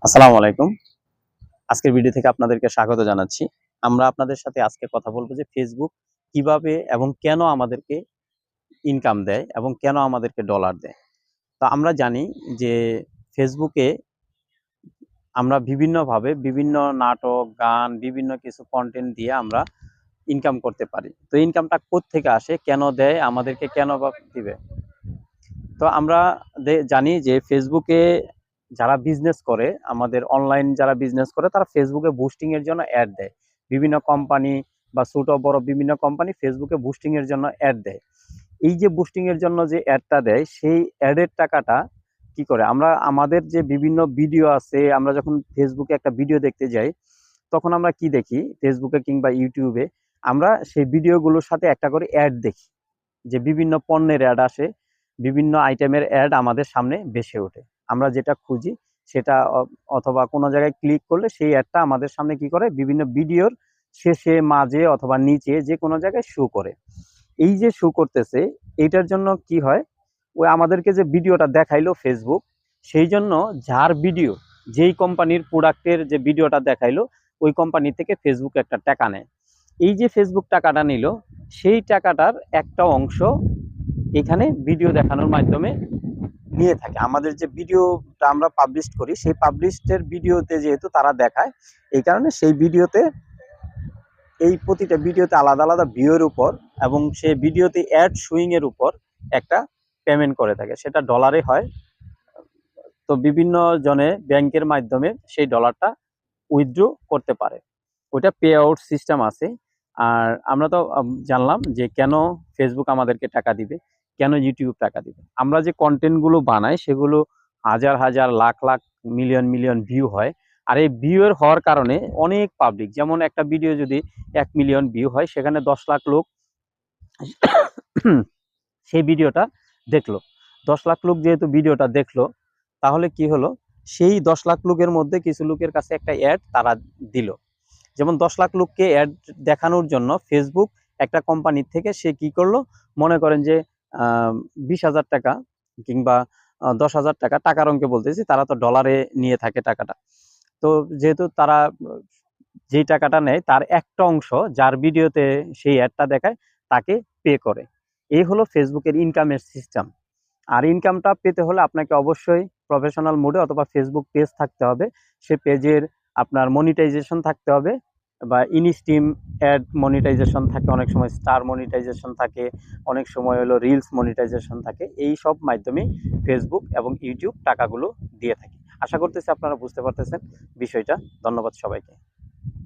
আসসালামু আলাইকুম। আজকের ভিডিও থেকে আপনাদেরকে স্বাগত জানাচ্ছি। আমরা আপনাদের সাথে আজকে কথা বলবো যে Facebook কিভাবে এবং কেন আমাদেরকে ইনকাম দেয় এবং কেন আমাদেরকে ডলার দেয়। তো আমরা জানি যে Facebook এ আমরা বিভিন্নভাবে বিভিন্ন নাটক, গান, বিভিন্ন কিছু কনটেন্ট দিয়ে আমরা ইনকাম করতে পারি। তো ইনকামটা কোত্থেকে আসে, কেন দেয়, আমাদেরকে কেন বা দিবে? তো আমরা জানি যে ফেসবুকে যারা বিজনেস করে, আমাদের অনলাইন যারা বিজনেস করে তারা ফেসবুকে বুস্টিং এর জন্য অ্যাড দেয়। বিভিন্ন কোম্পানি বা ছোট বড় বিভিন্ন কোম্পানি ফেসবুকে বুস্টিং এর জন্য অ্যাড দেয়। এই যে বুস্টিং এর জন্য যে অ্যাডটা দেয় সেই অ্যাডের টাকাটা কি করে আমরা আমাদের যে বিভিন্ন ভিডিও আছে, আমরা যখন ফেসবুকে একটা ভিডিও দেখতে যাই তখন আমরা কি দেখি, ফেসবুকে কিংবা ইউটিউবে আমরা সেই ভিডিওগুলোর সাথে একটা করে অ্যাড দেখি, যে বিভিন্ন পণ্যের অ্যাড আসে, বিভিন্ন আইটেমের অ্যাড আমাদের সামনে ভেসে ওঠে। আমরা যেটা খুঁজি সেটা অথবা কোনো জায়গায় ক্লিক করলে সেই অ্যাডটা আমাদের সামনে কি করে, বিভিন্ন ভিডিওর শেষে, মাঝে অথবা নিচে যে কোনো জায়গায় শো করে। এই যে শো করতেছে, এইটার জন্য কি হয়, ওই আমাদেরকে যে ভিডিওটা দেখাইলো ফেসবুক, সেই জন্য যার ভিডিও, যেই কোম্পানির প্রোডাক্টের যে ভিডিওটা দেখাইলো, ওই কোম্পানি থেকে ফেসবুক একটা টাকা নেয়। এই যে ফেসবুক টাকাটা নিল, সেই টাকাটার একটা অংশ এখানে ভিডিও দেখানোর মাধ্যমে নিয়ে থাকে। আমাদের যে ভিডিওটা আমরা পাবলিশ করি, সেই পাবলিশের ভিডিওতে যেহেতু তারা দেখায়, এই কারণে সেই ভিডিওতে, এই প্রতিটা ভিডিওতে আলাদা আলাদা ভিউয়ের উপর এবং সেই ভিডিওতে অ্যাড সুইং এর উপর একটা পেমেন্ট করে থাকে, সেটা ডলারে হয়। তো বিভিন্ন জনে ব্যাংকের মাধ্যমে সেই ডলারটা উইথড্র করতে পারে, ওইটা পে আউট সিস্টেম আছে। আর আমরা তো জানলাম যে কেন ফেসবুক আমাদেরকে টাকা দিবে, কেন ইউটিউব টাকা দিবে। আমরা যে কন্টেন্টগুলো বানাই সেগুলো হাজার হাজার, lakh lakh, million million view হয়। আর এই ভিউয়ের হওয়ার কারণে অনেক পাবলিক, যেমন একটা ভিডিও যদি 1 মিলিয়ন ভিউ হয়, সেখানে 10 লাখ লোক সেই ভিডিওটা দেখলো। 10 লাখ লোক যেহেতু ভিডিওটা দেখলো, তাহলে কি হলো, সেই 10 লাখ লোকের মধ্যে কিছু লোকের কাছে একটা অ্যাড তারা দিল। যেমন 10 লাখ লোককে অ্যাড দেখানোর জন্য ফেসবুক একটা কোম্পানির থেকে সে কি করলো, মনে করেন যে 20,000 টাকা কিংবা 10,000 টাকা, টাকার অঙ্কে বলতেছি, তারা তো ডলারে নিয়ে থাকে টাকাটা। তো যেহেতু তারা যেই টাকাটা নেয় তার একটা অংশ যার ভিডিওতে সেই অ্যাডটা দেখায় তাকে পে করে। এই হলো ফেসবুকের ইনকামের সিস্টেম। আর ইনকামটা পেতে হলে আপনাকে অবশ্যই প্রফেশনাল মোডে অথবা ফেসবুক পেজ থাকতে হবে। সে পেজের আপনার মনিটাইজেশন থাকতে হবে, বা ইনস্ট্রিম অ্যাড মনিটাইজেশন থাকে, অনেক সময় স্টার মনিটাইজেশন থাকে, অনেক সময় হলো রিলস মনিটাইজেশন থাকে। এই সব মাধ্যমেই ফেসবুক এবং ইউটিউব টাকাগুলো দিয়ে থাকে। আশা করতেছি আপনারা বুঝতে পারতেছেন বিষয়টা। ধন্যবাদ সবাইকে।